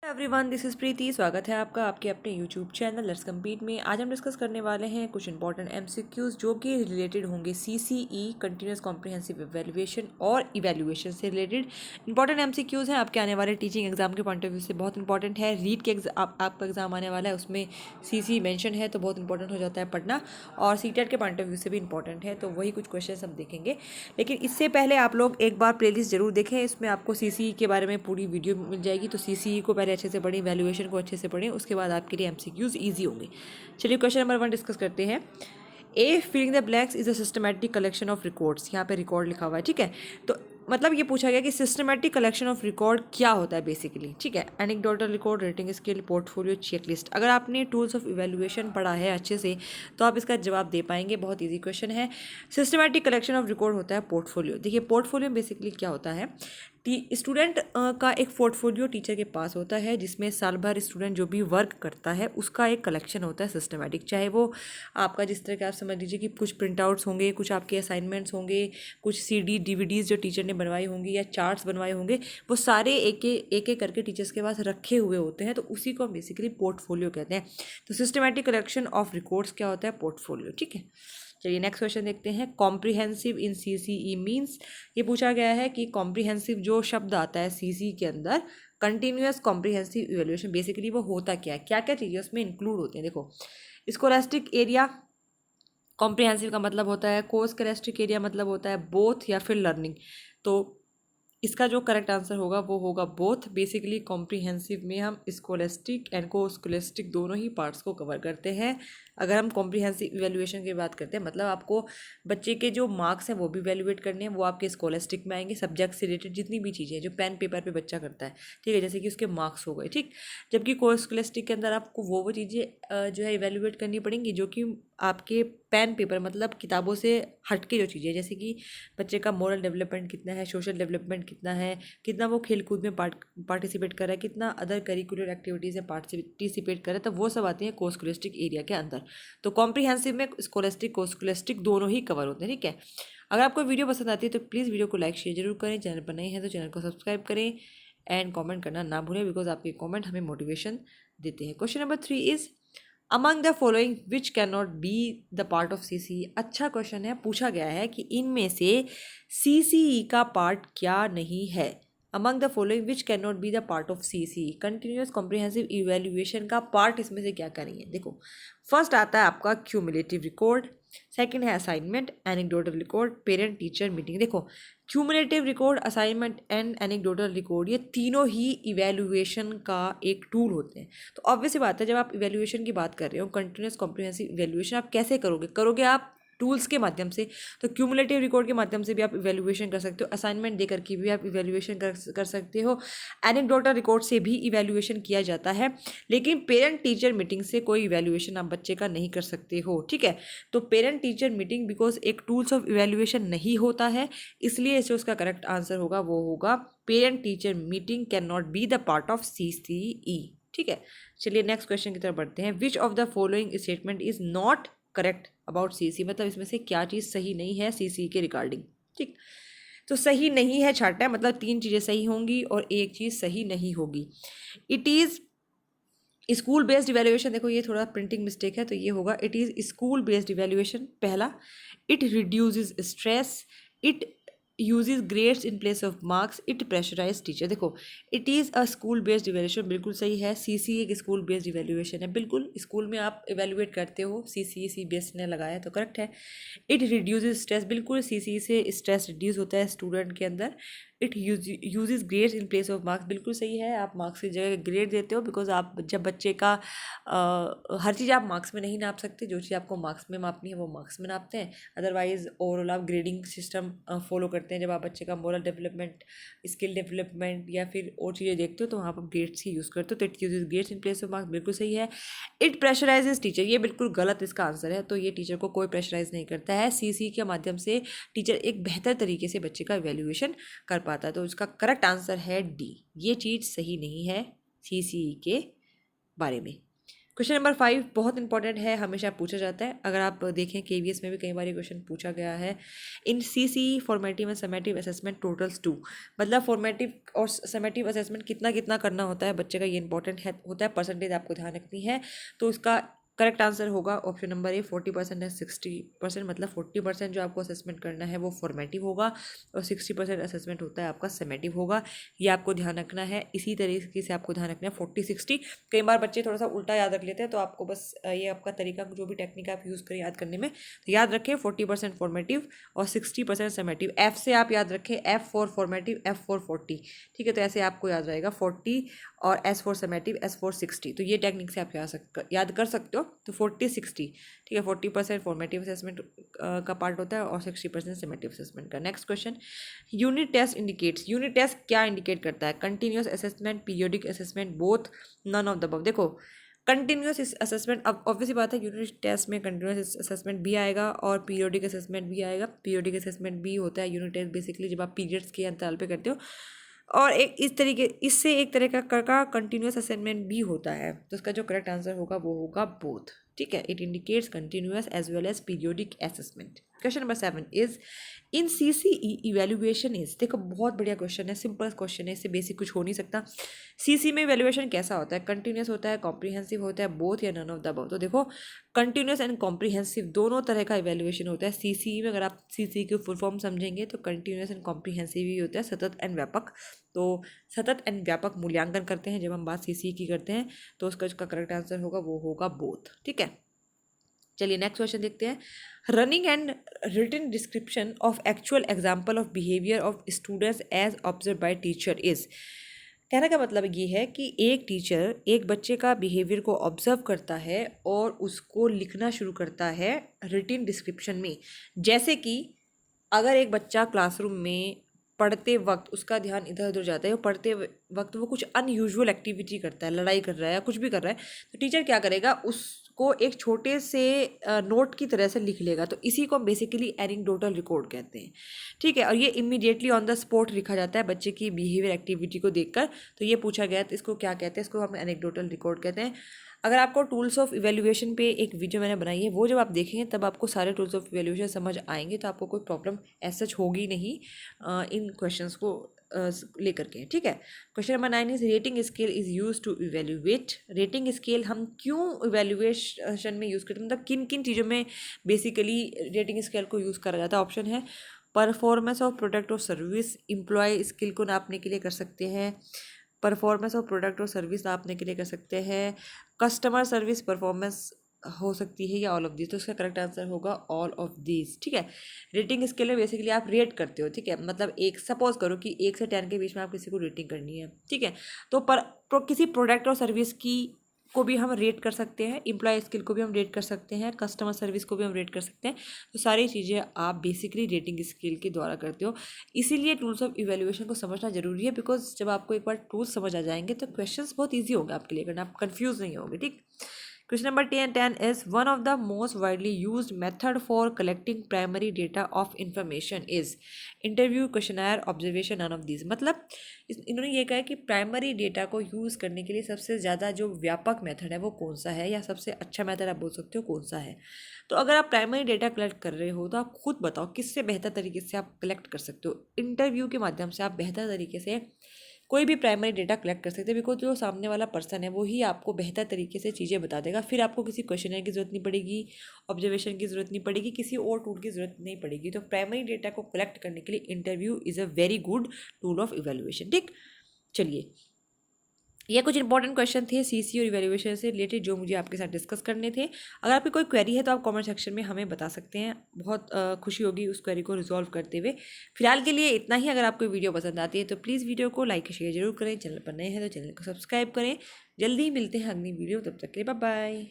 Everyone, this is प्रीति। स्वागत है आपका आपके अपने यूट्यूब चैनल लेट्स कम्पीट में। आज हम डिस्कस करने वाले हैं कुछ इंपॉर्टेंट एमसीक्यूज़ जो कि रिलेटेड होंगे सीसीई कंटिन्यूस कॉम्प्रिहेंसिव इवैल्यूएशन और इवैल्यूएशन से रिलेटेड इंपॉर्टेंट एमसीक्यूज़ हैं। आपके आने वाले टीचिंग एग्जाम के पॉइंट ऑफ व्यू से बहुत इंपॉर्टेंट है। रीट के आपका एग्जाम आने वाला है, उसमें सीसी मेंशन है तो बहुत इंपॉर्टेंट हो जाता है पढ़ना, और सीटेट के पॉइंट ऑफ व्यू से भी इंपॉर्टेंट है। तो वही कुछ क्वेश्चन हम देखेंगे, लेकिन इससे पहले आप लोग एक बार प्लेलिस्ट जरूर देखें। इसमें आपको सीसीई के बारे में पूरी वीडियो मिल जाएगी, तो सीसीई को पहले अच्छे से पढ़ें, वैल्यूएशन को अच्छे से पढ़ें, उसके बाद आपके लिए एमसीक्यूज ईजी होंगे। चलिए क्वेश्चन नंबर 1 डिस्कस करते हैं। A filling the blanks is a systematic collection of records. यहाँ पे रिकॉर्ड लिखा हुआ है, ठीक है। तो मतलब ये पूछा गया कि सिस्टमैटिक कलेक्शन ऑफ रिकॉर्ड क्या होता है बेसिकली, ठीक है। Anecdotal record, rating scale, portfolio, checklist. अगर आपने टूल्स ऑफ इवैल्यूएशन पढ़ा है अच्छे से तो आप इसका जवाब दे पाएंगे। बहुत ईजी क्वेश्चन है। सिस्टमैटिक कलेक्शन ऑफ रिकॉर्ड होता है पोर्टफोलियो। देखिए पोर्टफोलियो बेसिकली क्या होता है, स्टूडेंट का एक पोर्टफोलियो टीचर के पास होता है, जिसमें साल भर स्टूडेंट जो भी वर्क करता है उसका एक कलेक्शन होता है सिस्टमैटिक। चाहे वो आपका जिस तरह के आप समझ लीजिए कि कुछ प्रिंट आउट्स होंगे, कुछ आपके असाइनमेंट्स होंगे, कुछ सीडी डीवीडीज़ जो टीचर ने बनवाई होंगी या चार्ट्स बनवाए होंगे, वो सारे एक एक करके टीचर्स के पास रखे हुए होते हैं। तो उसी को हम बेसिकली पोर्टफोलियो कहते हैं। तो सिस्टमैटिक कलेक्शन ऑफ रिकॉर्ड्स क्या होता है, पोर्टफोलियो, ठीक है। चलिए नेक्स्ट क्वेश्चन देखते हैं। कॉम्प्रिहेंसिव इन सीसीई मीन्स, ये पूछा गया है कि कॉम्प्रिहेंसिव जो शब्द आता है सीसी के अंदर, कंटिन्यूअस कॉम्प्रिहेंसिव इवैल्यूएशन, बेसिकली वो होता क्या है, क्या क्या चीज़ें उसमें इंक्लूड होती हैं। देखो, स्कोलास्टिक एरिया कॉम्प्रिहेंसिव का मतलब होता है, को स्कोलास्टिक एरिया मतलब होता है बोथ या फिर लर्निंग। तो इसका जो करेक्ट आंसर होगा वो होगा बोथ। बेसिकली कॉम्प्रिहेंसिव में हम स्कोलास्टिक एंड को स्कोलास्टिक दोनों ही पार्ट्स को कवर करते हैं। अगर हम कॉम्प्रिहेंसिव इवैल्यूएशन की बात करते हैं, मतलब आपको बच्चे के जो मार्क्स हैं वो भी वैल्यूएट करने हैं, वो आपके स्कोलास्टिक में आएंगे। सब्जेक्ट से रिलेटेड जितनी भी चीज़ें जो पेन पेपर पे बच्चा करता है, ठीक है, जैसे कि उसके मार्क्स हो गए, ठीक। जबकि को स्कोलास्टिक के अंदर आपको वो चीज़ें जो है इवैल्यूएट करनी पड़ेंगी जो कि आपके पेन पेपर मतलब किताबों से हट के जो चीज़ें, जैसे कि बच्चे का मोरल डेवलपमेंट कितना है, सोशल डेवलपमेंट कितना है, कितना वो खेल कूद में पार्टिसिपेट कर रहा है, कितना अदर करिकुलर एक्टिविटीज़ में पार्टिसिपेट कर रहा है, तो वो सब आती हैं को स्कोलास्टिक एरिया के अंदर। तो कॉम्प्रिहेंसिव में स्कोलास्टिक को स्कोलास्टिक दोनों ही कवर होते हैं, ठीक है। अगर आपको वीडियो पसंद आती है तो प्लीज़ वीडियो को लाइक शेयर जरूर करें। चैनल पर नए हैं तो चैनल को सब्सक्राइब करें एंड कमेंट करना ना भूलें, बिकॉज आपके कमेंट हमें मोटिवेशन देते हैं। Question number 3 is among the following which can not be the part of CCE. अच्छा क्वेश्चन है, पूछा गया है कि इनमें से सीसीई का पार्ट क्या नहीं है। Among the following which can not be the part of CCE, continuous comprehensive evaluation का पार्ट इसमें से क्या नहीं है। देखो, फर्स्ट आता है आपका क्यूमुलेटिव रिकॉर्ड, सेकंड है assignment, anecdotal record, parent teacher meeting. देखो, cumulative record, assignment and anecdotal record, ये तीनों ही इवैल्यूएशन का एक टूल होते हैं। तो ऑब्वियस बात है, जब आप इवैल्यूएशन की बात कर रहे हो, कंटिन्यूअस कॉम्प्रिहेंसिव इवैल्यूएशन आप कैसे करोगे आप टूल्स के माध्यम से। तो क्यूमुलेटिव रिकॉर्ड के माध्यम से भी आप इवैल्यूएशन कर सकते हो, असाइनमेंट देकर के भी आप इवैल्यूएशन कर सकते हो, एनेक्डोटल रिकॉर्ड से भी इवैल्यूएशन किया जाता है। लेकिन पेरेंट टीचर मीटिंग से कोई इवैल्यूएशन आप बच्चे का नहीं कर सकते हो, ठीक है। तो पेरेंट टीचर मीटिंग बिकॉज एक टूल्स ऑफ इवैल्यूएशन नहीं होता है, इसलिए जो उसका करेक्ट आंसर होगा वो होगा parent teacher meeting can not be the part of CCE, ठीक है। चलिए नेक्स्ट क्वेश्चन की तरफ बढ़ते हैं। Which of the following statement is not correct about CC, मतलब इसमें से क्या चीज़ सही नहीं है सीसी के रिगार्डिंग, ठीक। तो सही नहीं है छाटा है, मतलब 3 चीज़ें सही होंगी और एक चीज़ सही नहीं होगी। It is school based evaluation, देखो ये थोड़ा प्रिंटिंग मिस्टेक है, तो ये होगा it is school based evaluation पहला। It reduces stress, it uses grades in place of marks, it pressurize teacher. देखो, it is a school based evaluation बिल्कुल सही है। सीसी एक स्कूल बेस्ड इवैल्यूएशन है, बिल्कुल स्कूल में आप इवैल्यूएट करते हो, सीसी बेस्ड ने लगाया तो करेक्ट है। इट रिड्यूसेस स्ट्रेस, बिल्कुल सीसी से स्ट्रेस रिड्यूस होता है स्टूडेंट के अंदर। It uses grades in place of marks, बिल्कुल सही है, आप मार्क्स की जगह ग्रेड देते हो, बिकॉज आप जब बच्चे का हर चीज़ आप मार्क्स में नहीं नाप सकते, जो चीज़ आपको मार्क्स में मापनी है वो मार्क्स में नापते हैं। अदरवाइज ओवरऑल आप ग्रेडिंग सिस्टम फॉलो करते हैं। जब आप बच्चे का मोरल डेवलपमेंट, स्किल डेवलपमेंट या फिर और चीज़ें देखते हो तो वहाँ पर ग्रेड्स ही यूज़ करते हो। तो it uses grades in place of marks, बिल्कुल सही है। इट प्रेशराइजेस टीचर, ये बिल्कुल गलत इसका आंसर है। तो ये टीचर को कोई प्रेशराइज नहीं करता है। सीसी के माध्यम से टीचर एक बेहतर तरीके से बच्चे का इवैल्यूएशन कर पाता है। तो इसका करेक्ट आंसर है डी, ये चीज़ सही नहीं है सीसीई के बारे में। क्वेश्चन नंबर 5 बहुत इंपॉर्टेंट है, हमेशा पूछा जाता है। अगर आप देखें केवीएस में भी कई बार ये क्वेश्चन पूछा गया है। In CC formative and summative assessment totals 2, मतलब फॉर्मेटिव और समेटिव असेसमेंट कितना कितना करना होता है बच्चे का, ये इंपॉर्टेंट है होता है। परसेंटेज आपको ध्यान रखनी है। तो इसका करेक्ट आंसर होगा ऑप्शन नंबर ए 40% है 60%, मतलब 40% जो आपको असेसमेंट करना है वो फॉर्मेटिव होगा और 60% असेसमेंट होता है आपका समेटिव होगा। ये आपको ध्यान रखना है। इसी तरीके से आपको ध्यान रखना है 40-60। कई बार बच्चे थोड़ा सा उल्टा याद रख लेते हैं, तो आपको बस ये आपका तरीका, जो भी टेक्निक आप यूज़ करें याद करने में, तो याद रखें 40% फॉर्मेटिव और 60% समेटिव। एफ से आप याद रखें, F for formative, F for 40, ठीक है। तो ऐसे आपको याद रहेगा 40 और S for summative, S for 60। तो ये टेक्निक से आप याद कर सकते हो। तो 40-60, ठीक है। 40% फॉर्मेटिव असेसमेंट का पार्ट होता है और 60% समेटिव असेसमेंट का। Next question, unit test indicates. Unit test क्या इंडिकेट करता है? Continuous assessment, periodic assessment, both, none of the above. देखो कंटिन्यूस असेसमेंट, अब ऑब्वियसली बात है यूनिट टेस्ट में कंटिन्यूस असेसमेंट भी आएगा और पीरियोडिक असेसमेंट भी आएगा। पीरियोडिक असेसमेंट भी होता है यूनिट टेस्ट बेसिकली जब आप पीरियड्स के अंतराल पे करते हो, और एक इससे एक तरह का कंटिन्यूस असेसमेंट भी होता है। तो इसका जो करेक्ट आंसर होगा वो होगा बोथ, ठीक है। It indicates continuous as well as periodic assessment. Question number 7 is in CCE evaluation is. देखो बहुत बढ़िया क्वेश्चन है, सिंपल क्वेश्चन है, इससे बेसिक कुछ हो नहीं सकता। सीसी में इवेल्युएशन कैसा होता है? कंटिन्यूस होता है, कॉम्प्रिहेंसिव होता है, बोथ या नन ऑफ द अबव। तो देखो कंटिन्यूस एंड कॉम्प्रिहेंसिव दोनों तरह का इवेल्युएशन होता है सीसीई में। अगर आप सीसीई की फुल फॉर्म समझेंगे तो कंटिन्यूस एंड कॉम्प्रिहेंसिव ही होता है, सतत एंड व्यापक। तो सतत एंड व्यापक मूल्यांकन करते हैं जब हम बात सीसीई की करते हैं, तो उसका जो करेक्ट आंसर होगा वो होगा बोथ, ठीक है। चलिए नेक्स्ट क्वेश्चन देखते हैं। Running and written description of actual example of behaviour of students as observe by teacher is. कहने का मतलब ये है कि एक टीचर एक बच्चे का बिहेवियर को ऑब्जर्व करता है और उसको लिखना शुरू करता है रिटन डिस्क्रिप्शन में। जैसे कि अगर एक बच्चा क्लासरूम में पढ़ते वक्त उसका ध्यान इधर उधर जाता है, वो पढ़ते वक्त वो कुछ अनयूजुअल एक्टिविटी करता है, लड़ाई कर रहा है या कुछ भी कर रहा है, तो टीचर क्या करेगा, उसको एक छोटे से नोट की तरह से लिख लेगा। तो इसी को हम बेसिकली एनेक्डोटल रिकॉर्ड कहते हैं, ठीक है। और ये इमीडिएटली ऑन द स्पॉट लिखा जाता है बच्चे की बिहेवियर एक्टिविटी को देखकर। तो ये पूछा गया तो इसको क्या कहते हैं? इसको हम एनेक्डोटल रिकॉर्ड कहते हैं। अगर आपको टूल्स ऑफ इवैल्यूएशन पे एक वीडियो मैंने बनाई है, वो जब आप देखेंगे तब आपको सारे टूल्स ऑफ इवैल्यूएशन समझ आएंगे। तो आपको कोई प्रॉब्लम ऐसा सच होगी नहीं इन क्वेश्चंस को लेकर के, ठीक है। Question number 9 is rating scale is use to evaluate. Rating scale हम क्यों इवैल्यूएशन में यूज़ करते हैं, मतलब किन किन चीज़ों में बेसिकली रेटिंग स्केल को यूज़ करा जाता है? ऑप्शन है परफॉर्मेंस ऑफ प्रोडक्ट और सर्विस, एम्प्लॉय स्किल को नापने के लिए कर सकते हैं, परफॉर्मेंस ऑफ प्रोडक्ट और सर्विस नापने के लिए कर सकते हैं, कस्टमर सर्विस परफॉर्मेंस हो सकती है, या ऑल ऑफ दीज। तो उसका करेक्ट आंसर होगा ऑल ऑफ दीज, ठीक है। रेटिंग स्केल में बेसिकली आप रेट करते हो, ठीक है। मतलब एक सपोज करो कि 1 से 10 के बीच में आप किसी को रेटिंग करनी है, ठीक है। तो किसी प्रोडक्ट और सर्विस की को भी हम रेट कर सकते हैं, एम्प्लॉय स्किल को भी हम रेट कर सकते हैं, कस्टमर सर्विस को भी हम रेट कर सकते हैं। तो सारी चीज़ें आप बेसिकली रेटिंग स्केल के द्वारा करते हो। इसीलिए टूल्स ऑफ इवैल्यूएशन को समझना जरूरी है, बिकॉज जब आपको एक बार टूल्स समझ आ जाएंगे तो क्वेश्चंस बहुत ईजी होंगे आपके लिए करना, आप कन्फ्यूज नहीं होंगे, ठीक। Question number 10 is one of the most widely used method for collecting primary data of information is interview, questionnaire, observation, none of these. मतलब इन्होंने ये कहा है कि प्राइमरी डेटा को यूज़ करने के लिए सबसे ज़्यादा जो व्यापक मेथड है वो कौन सा है, या सबसे अच्छा मेथड आप बोल सकते हो कौन सा है। तो अगर आप प्राइमरी डेटा कलेक्ट कर रहे हो तो आप खुद बताओ किससे बेहतर तरीके से आप कलेक्ट कर सकते हो। इंटरव्यू के माध्यम से आप बेहतर तरीके से कोई भी प्राइमरी डेटा कलेक्ट कर सकते हैं, बिकॉज जो सामने वाला पर्सन है वो ही आपको बेहतर तरीके से चीज़ें बता देगा। फिर आपको किसी क्वेश्चनर की ज़रूरत नहीं पड़ेगी, ऑब्जर्वेशन की ज़रूरत नहीं पड़ेगी, किसी और टूल की ज़रूरत नहीं पड़ेगी। तो प्राइमरी डेटा को कलेक्ट करने के लिए interview is a very good tool of evaluation, ठीक। चलिए ये कुछ इंपॉर्टेंट क्वेश्चन थे सीसी और इवैल्यूएशन से रिलेटेड जो मुझे आपके साथ डिस्कस करने थे। अगर आपकी कोई क्वेरी है तो आप कमेंट सेक्शन में हमें बता सकते हैं, बहुत खुशी होगी उस क्वेरी को रिजॉल्व करते हुए। फिलहाल के लिए इतना ही। अगर आपको वीडियो पसंद आती है तो प्लीज़ वीडियो को लाइक शेयर जरूर करें, चैनल पर नए हैं तो चैनल को सब्सक्राइब करें। जल्दी ही मिलते हैं अगली वीडियो, तब तक के लिए बाय बाय।